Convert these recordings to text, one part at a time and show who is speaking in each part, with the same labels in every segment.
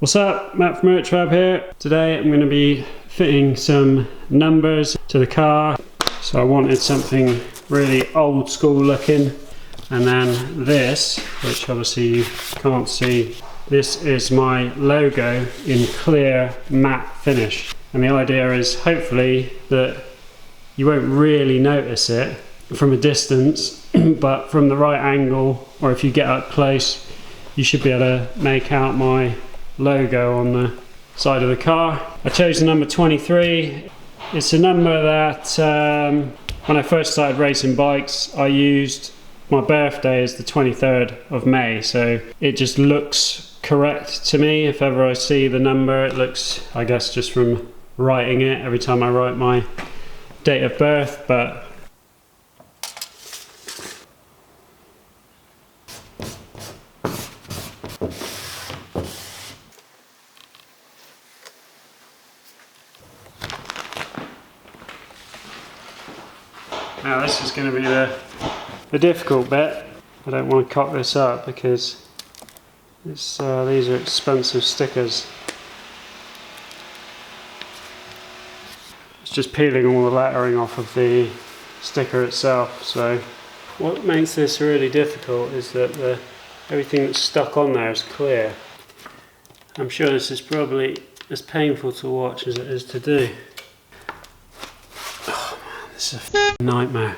Speaker 1: What's up, Matt from Thruxton here. Today I'm going to be fitting some numbers to the car. So I wanted something really old school looking. And then this, which obviously you can't see, this is my logo in clear matte finish. And the idea is hopefully that you won't really notice it from a distance, but from the right angle, or if you get up close, you should be able to make out my logo on the side of the car. I chose the number 23. It's a number that when I first started racing bikes, I used. My birthday is the 23rd of May, so it just looks correct to me. If ever I see the number, it looks, I guess, just from writing it every time I write my date of birth. But now this is going to be the difficult bit. I don't want to cock this up because it's, these are expensive stickers. It's just peeling all the lettering off of the sticker itself. So what makes this really difficult is that everything that's stuck on there is clear. I'm sure this is probably as painful to watch as it is to do. Oh man, this is a nightmare.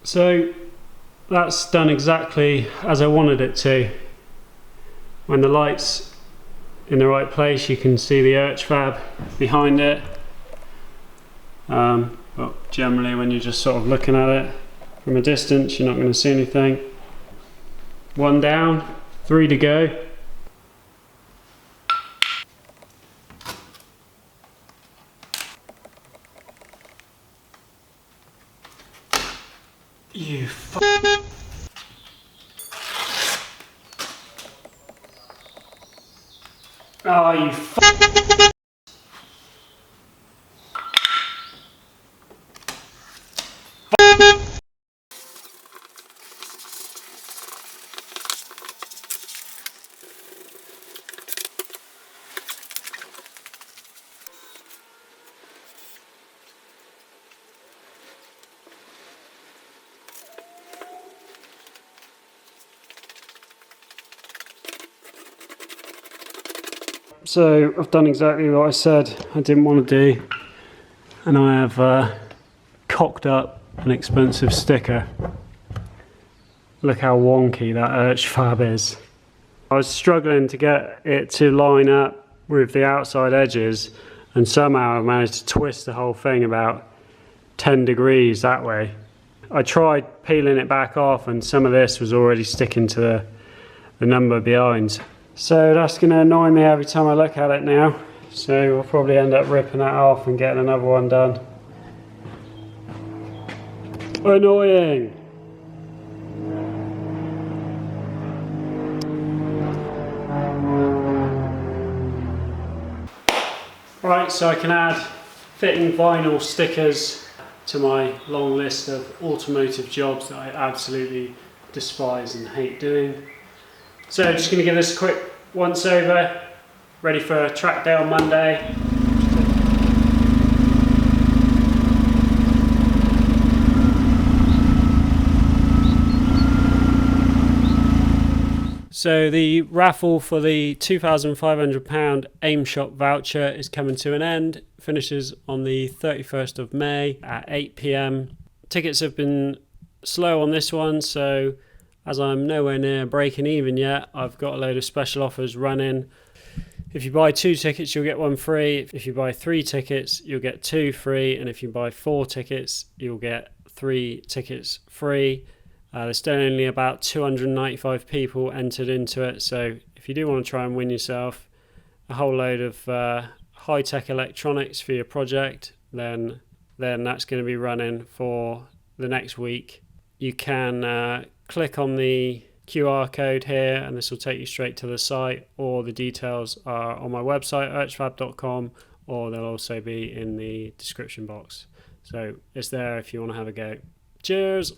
Speaker 1: So that's done exactly as I wanted it to. When the light's in the right place, you can see the Thruxton behind it. But generally when you're just sort of looking at it from a distance, you're not going to see anything. One down, 3 to go. You f***. Oh, you f***. So I've done exactly what I said I didn't want to do, and I have cocked up an expensive sticker. Look how wonky that Thruxton is. I was struggling to get it to line up with the outside edges, and somehow I managed to twist the whole thing about 10 degrees that way. I tried peeling it back off and some of this was already sticking to the number behind. So that's going to annoy me every time I look at it now. So we'll probably end up ripping that off and getting another one done. Annoying! Right, so I can add fitting vinyl stickers to my long list of automotive jobs that I absolutely despise and hate doing. So just going to give this a quick once over, ready for track day on Monday. So the raffle for the £2,500 Aim Shop voucher is coming to an end. Finishes on the 31st of May at 8 PM. Tickets have been slow on this one, so as I'm nowhere near breaking even yet, I've got a load of special offers running. If you buy 2 tickets, you'll get 1 free. If you buy 3 tickets, you'll get 2 free. And if you buy 4 tickets, you'll get 3 tickets free. There's still only about 295 people entered into it, so if you do want to try and win yourself a whole load of high-tech electronics for your project, then that's going to be running for the next week. You can click on the QR code here and this will take you straight to the site, or the details are on my website urchfab.com, or they'll also be in the description box. So it's there if you want to have a go. Cheers!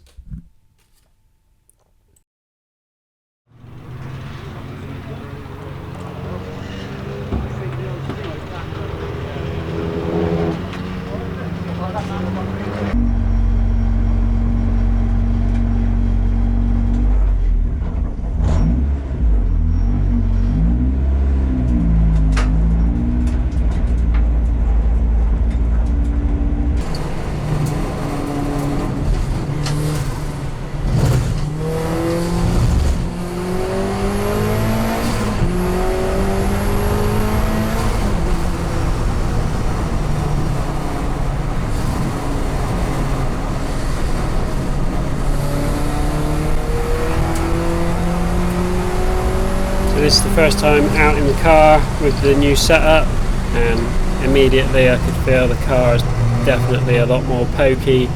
Speaker 1: This is the first time out in the car with the new setup, and immediately I could feel the car is definitely a lot more pokey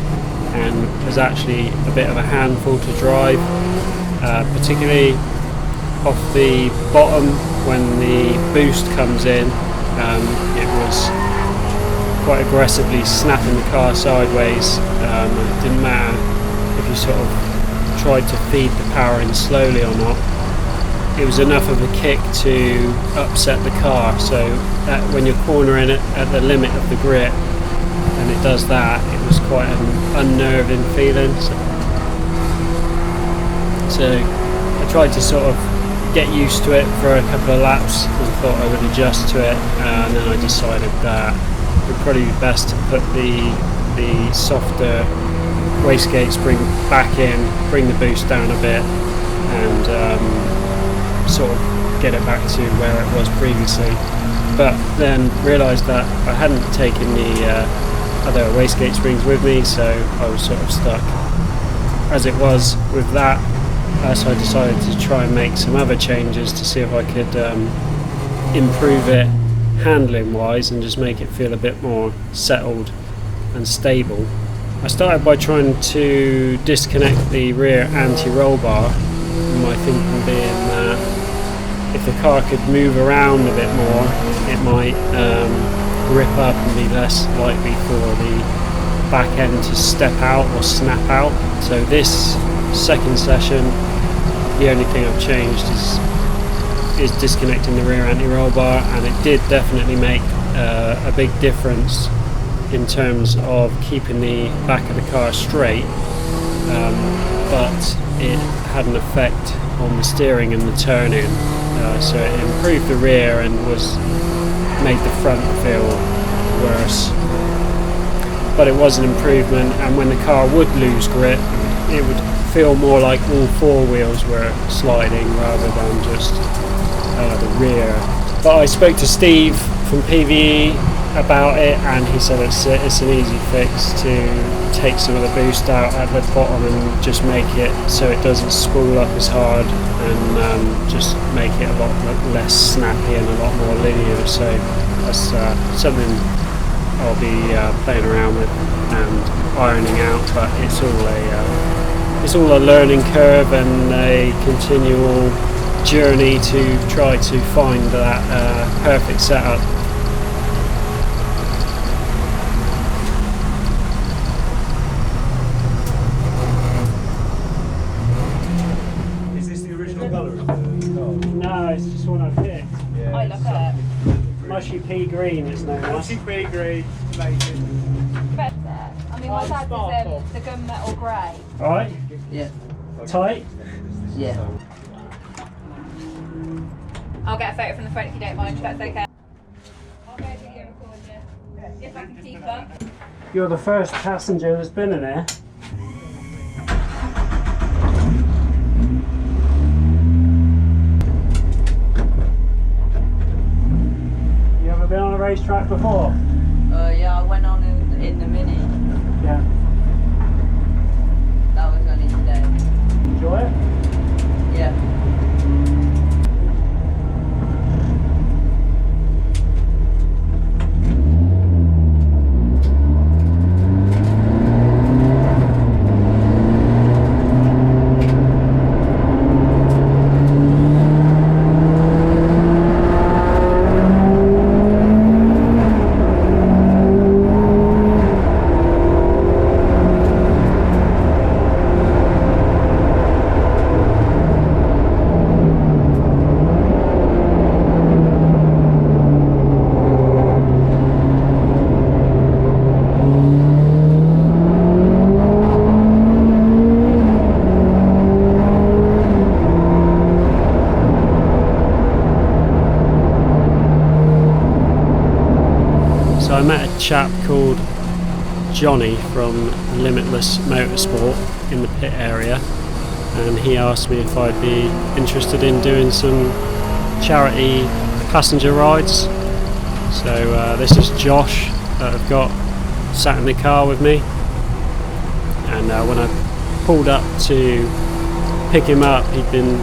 Speaker 1: and is actually a bit of a handful to drive, particularly off the bottom when the boost comes in. It was quite aggressively snapping the car sideways. It didn't matter if you sort of tried to feed the power in slowly or not. It was enough of a kick to upset the car, so that when you're cornering it at the limit of the grip and it does that, it was quite an unnerving feeling. So I tried to sort of get used to it for a couple of laps and thought I would adjust to it, and then I decided that it would probably be best to put the softer wastegate spring back in, bring the boost down a bit, and sort of get it back to where it was previously. But then realised that I hadn't taken the other wastegate springs with me, so I was sort of stuck as it was with that. So I decided to try and make some other changes to see if I could improve it handling wise and just make it feel a bit more settled and stable. I started by trying to disconnect the rear anti-roll bar, my thinking being that if the car could move around a bit more, it might grip up and be less likely for the back end to step out or snap out. So this second session, the only thing I've changed is disconnecting the rear anti-roll bar, and it did definitely make a big difference in terms of keeping the back of the car straight, but it had an effect on the steering and the turning. So it improved the rear and made the front feel worse. But it was an improvement, and when the car would lose grip, it would feel more like all four wheels were sliding rather than just the rear. But I spoke to Steve from PVE about it, and he said it's an easy fix to take some of the boost out at the bottom and just make it so it doesn't spool up as hard, and just make it a lot less snappy and a lot more linear. So that's something I'll be playing around with and ironing out, but it's all a learning curve and a continual journey to try to find that perfect setup. No, it's just one I picked.
Speaker 2: Yeah, I love it.
Speaker 1: Mushy Pea green is known as.
Speaker 3: Mushy Pea green, amazing.
Speaker 2: Better. I mean, my dad is the gunmetal grey.
Speaker 1: Alright?
Speaker 4: Yeah.
Speaker 1: Tight?
Speaker 4: Yeah.
Speaker 2: I'll get a photo from the front if you don't mind, if that's okay. I'll go video record you. If I can keep them.
Speaker 1: You're the first passenger that's been in here. You ever been on a racetrack before?
Speaker 4: Yeah, I went on in the Mini.
Speaker 1: Yeah.
Speaker 4: That was only today.
Speaker 1: Enjoy it?
Speaker 4: Yeah.
Speaker 1: met a chap called Johnny from Limitless Motorsport in the pit area, and he asked me if I'd be interested in doing some charity passenger rides. So this is Josh that I've got sat in the car with me, and when I pulled up to pick him up, he'd been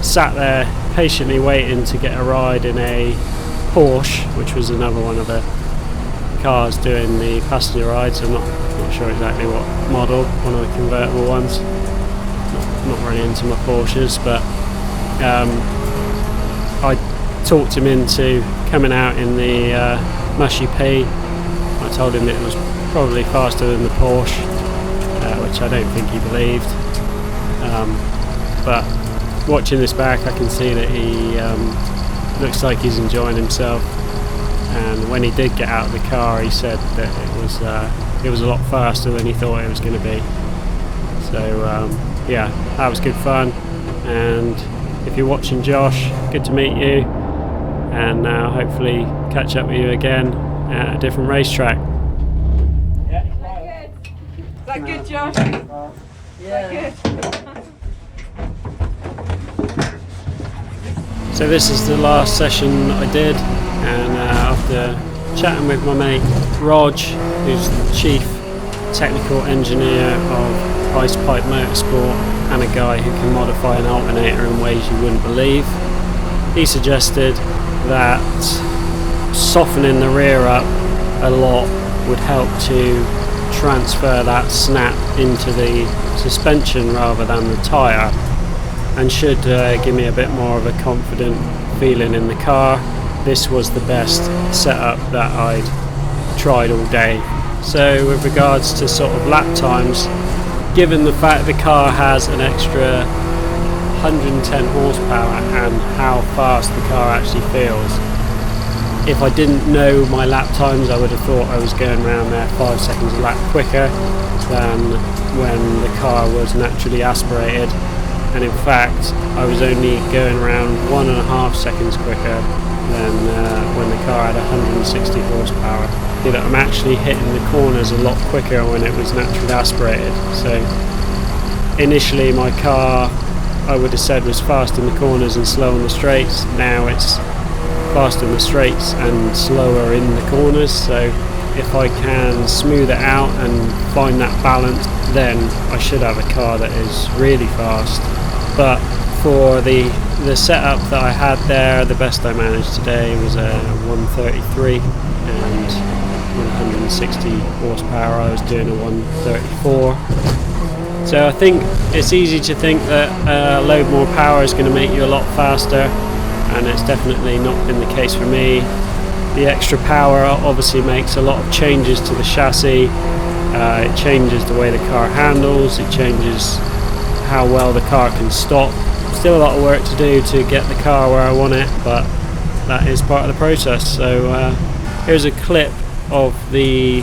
Speaker 1: sat there patiently waiting to get a ride in a Porsche, which was another one of the cars doing the passenger rides. I'm not sure exactly what model, one of the convertible ones. Not really into my Porsches, but I talked him into coming out in the Mushy Pea. I told him it was probably faster than the Porsche, which I don't think he believed. But watching this back, I can see that he looks like he's enjoying himself. And when he did get out of the car, he said that it was a lot faster than he thought it was going to be. So yeah, that was good fun. And if you're watching, Josh, good to meet you, and hopefully catch up with you again at a different racetrack.
Speaker 2: Is that good, Josh?
Speaker 4: Yeah.
Speaker 1: So this is the last session I did, and after chatting with my mate Rog, who's the chief technical engineer of Ice Pipe Motorsport and a guy who can modify an alternator in ways you wouldn't believe, he suggested that softening the rear up a lot would help to transfer that snap into the suspension rather than the tyre, and should give me a bit more of a confident feeling in the car. This was the best setup that I'd tried all day. So with regards to sort of lap times, given the fact the car has an extra 110 horsepower and how fast the car actually feels, if I didn't know my lap times, I would have thought I was going around there 5 seconds a lap quicker than when the car was naturally aspirated. And in fact, I was only going around 1.5 seconds quicker than when the car had 160 horsepower. You know, I'm actually hitting the corners a lot quicker when it was naturally aspirated. So initially my car, I would have said, was fast in the corners and slow on the straights. Now it's fast in the straights and slower in the corners. So if I can smooth it out and find that balance, then I should have a car that is really fast. But for the setup that I had there, the best I managed today was a 133, and with 160 horsepower I was doing a 134. So I think it's easy to think that a load more power is going to make you a lot faster, and it's definitely not been the case for me. The extra power obviously makes a lot of changes to the chassis. It changes the way the car handles, it changes how well the car can stop. Still a lot of work to do to get the car where I want it, but that is part of the process. So here's a clip of the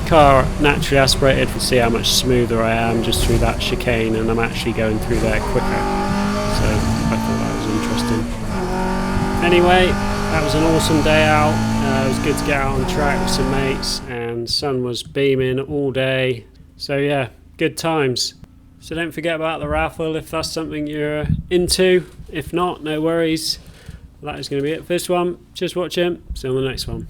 Speaker 1: car naturally aspirated to see how much smoother I am just through that chicane, and I'm actually going through there quicker. So I thought that was interesting. Anyway, that was an awesome day out. It was good to get out on track with some mates, and the sun was beaming all day. So yeah, good times. So don't forget about the raffle if that's something you're into. If not, no worries. That is going to be it for this one. Just watching. See you on the next one.